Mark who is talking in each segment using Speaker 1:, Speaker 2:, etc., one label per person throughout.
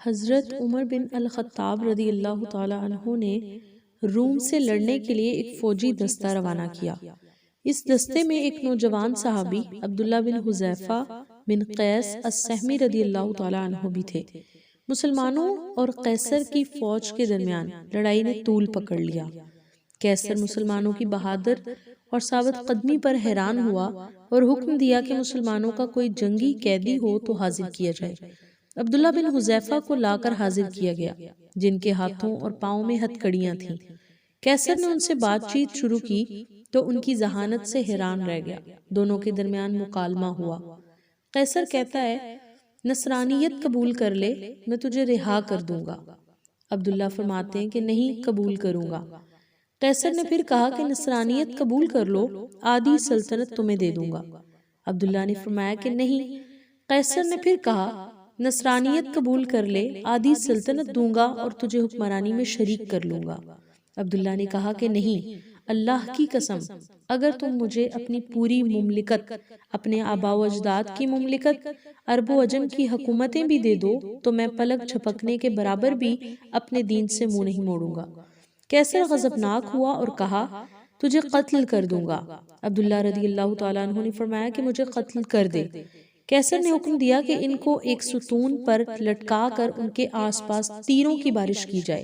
Speaker 1: حضرت عمر بن الخطاب رضی اللہ تعالی عنہ نے روم سے لڑنے کے لیے ایک فوجی دستہ روانہ کیا۔ اس دستے میں ایک نوجوان صحابی عبداللہ بن حذیفہ بن قیس السہمی رضی اللہ تعالی عنہ بھی تھے۔ مسلمانوں اور قیصر کی فوج کے درمیان لڑائی نے طول پکڑ لیا۔ قیصر مسلمانوں کی بہادر اور ثابت قدمی پر حیران ہوا اور حکم دیا کہ مسلمانوں کا کوئی جنگی قیدی ہو تو حاضر کیا جائے۔ عبداللہ بن حذیفہ کو لا کر حاضر کیا گیا، جن کے ہاتھوں اور پاؤں میں ہتھکڑیاں تھیں۔ قیصر نے ان سے بات چیت شروع کی تو ان کی ذہانت سے حیران رہ گیا۔ دونوں کے درمیان مکالمہ ہوا۔ قیصر کہتا ہے، نصرانیت قبول کر لے، میں تجھے رہا کر دوں گا۔ عبداللہ فرماتے ہیں کہ نہیں، قبول کروں گا۔ قیصر نے پھر کہا کہ نصرانیت قبول کر لو، آدھی سلطنت تمہیں دے دوں گا۔ عبداللہ نے فرمایا کہ نہیں۔ قیصر نے پھر کہا، نصرانیت قبول کر لے، آدھی سلطنت دوں گا اور تجھے حکمرانی میں شریک کر لوں گا۔ عبداللہ نے کہا کہ نہیں، اللہ کی قسم، اگر تم مجھے اپنی پوری مملکت، اپنے آباء و اجداد کی مملکت، عرب و عجم کی حکومتیں بھی دے دو تو میں پلک جھپکنے کے برابر بھی اپنے دین سے منہ نہیں موڑوں گا۔ قیصر غضبناک ہوا اور کہا، تجھے قتل کر دوں گا۔ عبداللہ رضی اللہ تعالیٰ عنہ نے فرمایا کہ مجھے قتل کر دے۔ قیصر نے حکم دیا کہ ان کو ایک ستون پر لٹکا کر ان کے آس پاس تیروں کی بارش کی جائے،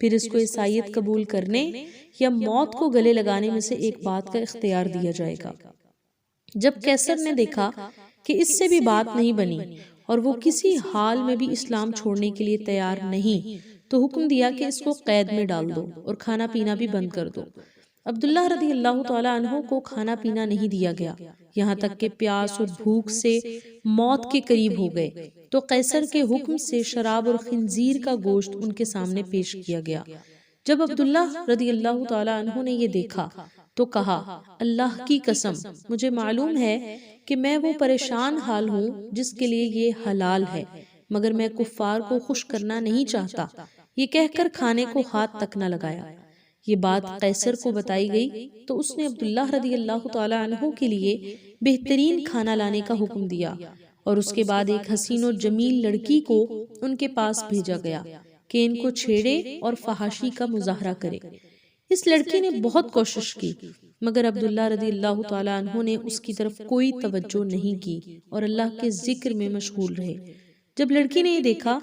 Speaker 1: پھر اس کو عیسائیت قبول کرنے یا موت کو گلے لگانے میں سے ایک بات کا اختیار دیا جائے گا۔ جب قیصر نے دیکھا کہ اس سے بھی بات نہیں بنی اور وہ کسی حال میں بھی اسلام چھوڑنے کے لیے تیار نہیں، تو حکم دیا کہ اس کو قید میں ڈال دو اور کھانا پینا بھی بند کر دو۔ عبداللہ رضی اللہ تعالیٰ عنہ کو کھانا پینا نہیں دیا گیا، یہاں تک کہ پیاس اور بھوک سے موت کے قریب ہو گئے تو قیصر کے حکم سے شراب اور خنزیر کا گوشت ان کے سامنے پیش کیا گیا۔ جب عبداللہ رضی اللہ تعالیٰ عنہ نے یہ دیکھا تو کہا، اللہ کی قسم، مجھے معلوم ہے کہ میں وہ پریشان حال ہوں جس کے لیے یہ حلال ہے، مگر میں کفار کو خوش کرنا نہیں چاہتا۔ یہ کہہ کر کھانے کو ہاتھ تک نہ لگایا۔ یہ بات قیصر کو بتائی گئی تو اس نے عبداللہ رضی اللہ تعالیٰ عنہ کے لیے بہترین کھانا لانے کا حکم دیا، اور اس کے بعد ایک حسین و جمیل لڑکی کو ان کے پاس بھیجا گیا کہ ان کو چھیڑے اور فحاشی کا مظاہرہ کرے۔ اس لڑکی نے بہت کوشش کی، مگر عبداللہ رضی اللہ تعالیٰ عنہ نے اس کی طرف کوئی توجہ نہیں کی اور اللہ کے ذکر میں مشغول رہے۔ جب لڑکی نے یہ دیکھا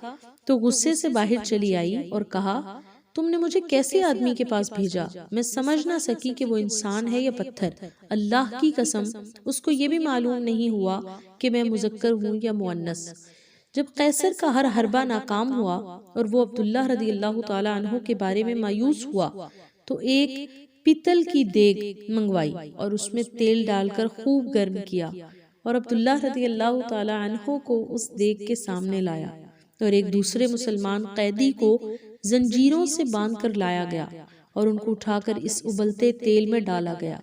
Speaker 1: تو غصے سے باہر چلی آئی اور کہا، تم نے مجھے کیسے آدمی کے پاس بھیجا؟ میں سمجھ نہ سکی کہ وہ انسان ہے یا پتھر۔ اللہ کی قسم، اس کو یہ بھی معلوم نہیں ہوا کہ میں مذکر ہوں یا مؤنث۔ جب قیصر کا ہر حربہ ناکام ہوا اور وہ عبداللہ رضی اللہ تعالیٰ عنہ کے بارے میں مایوس ہوا تو ایک پیتل کی دیگ منگوائی اور اس میں تیل ڈال کر خوب گرم کیا اور عبداللہ رضی اللہ تعالیٰ عنہ کو اس دیگ کے سامنے لایا، اور ایک دوسرے مسلمان قیدی کو زنجیروں سے باندھ کر لایا گیا اور ان کو اٹھا کر اس ابلتے تیل میں ڈالا گیا،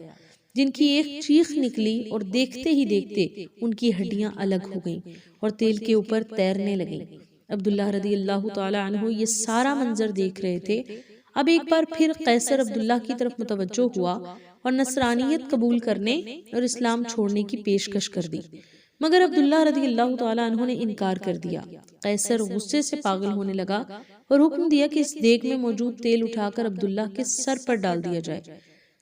Speaker 1: جن کی ایک چیخ نکلی اور دیکھتے ہی دیکھتے ان کی ہڈیاں الگ ہو گئیں اور تیل کے اوپر تیرنے لگیں۔ عبداللہ رضی اللہ تعالیٰ عنہ یہ سارا منظر دیکھ رہے تھے۔ اب ایک بار پھر قیصر عبداللہ کی طرف متوجہ ہوا اور نصرانیت قبول کرنے اور اسلام چھوڑنے کی پیشکش کر دی، مگر عبداللہ رضی اللہ تعالیٰ عنہ نے انکار کر دیا۔ قیصر غصے سے پاگل ہونے لگا اور حکم دیا کہ اس دیگ میں موجود تیل اٹھا کر عبداللہ کے سر پر ڈال دیا جائے۔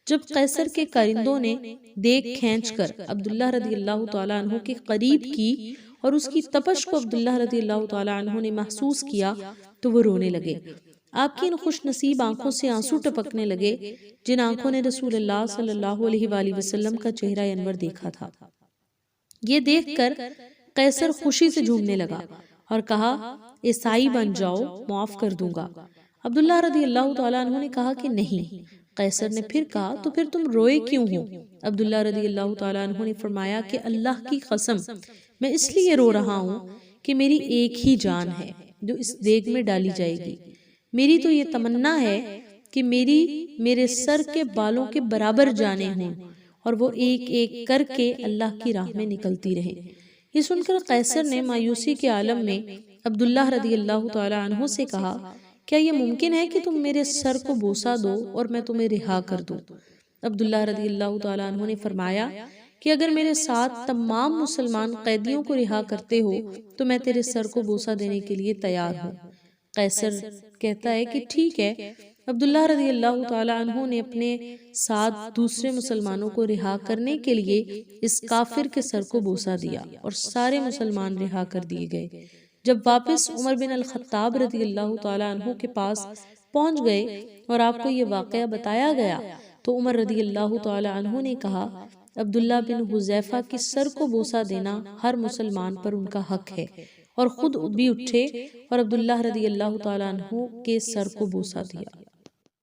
Speaker 1: جب قیصر کے کارندوں نے دیگ کھینچ کر عبداللہ رضی اللہ تعالیٰ عنہ کے قریب کی اور اس کی تپش کو عبداللہ رضی اللہ تعالیٰ عنہ نے محسوس کیا تو وہ رونے لگے۔ آپ کی ان خوش نصیب آنکھوں سے آنسو ٹپکنے لگے جن آنکھوں نے رسول اللہ صلی اللہ علیہ وآلہ وسلم کا چہرہ انور دیکھا تھا۔ یہ دیکھ کر قیصر خوشی سے جھومنے لگا اور کہا، عیسائی بن جاؤ، معاف کر دوں گا۔ عبداللہ رضی اللہ تعالیٰ عنہ نے کہا کہ نہیں۔ قیصر نے پھر کہا، تو پھر تم روئے کیوں ہو؟ عبداللہ رضی اللہ تعالیٰ عنہ نے فرمایا کہ اللہ کی قسم، میں اس لیے رو رہا ہوں کہ میری ایک ہی جان ہے جو اس دیگ میں ڈالی جائے گی۔ میری تو یہ تمنا ہے کہ میرے سر کے بالوں کے برابر جانیں ہوں اور وہ ایک ایک کر کے اللہ کی راہ میں نکلتی رہیں۔ یہ سن کر قیصر نے مایوسی کے عالم میں عبداللہ رضی اللہ تعالیٰ عنہ سے کہا، کیا یہ ممکن ہے کہ تم میرے سر کو بوسہ دو اور میں تمہیں رہا کر دوں؟ عبداللہ رضی اللہ تعالیٰ عنہ نے فرمایا کہ اگر میرے ساتھ تمام مسلمان قیدیوں کو رہا کرتے ہو تو میں تیرے سر کو بوسہ دینے کے لیے تیار ہوں۔ قیصر کہتا ہے کہ ٹھیک ہے۔ عبداللہ رضی اللہ تعالیٰ عنہ نے اپنے ساتھ دوسرے مسلمانوں کو رہا کرنے کے لیے اس کافر کے سر کو بوسہ دیا اور سارے مسلمان رہا کر دیے گئے۔ جب واپس عمر بن الخطاب رضی اللہ تعالیٰ عنہ کے پاس پہنچ گئے اور آپ کو یہ واقعہ بتایا گیا تو عمر رضی اللہ تعالیٰ عنہ نے کہا عبداللہ بن حذیفہ کی سر کو بوسہ دینا ہر مسلمان پر ان کا حق ہے، اور خود بھی اٹھے اور عبداللہ رضی اللہ تعالیٰ عنہ کے سر کو بوسہ دیا۔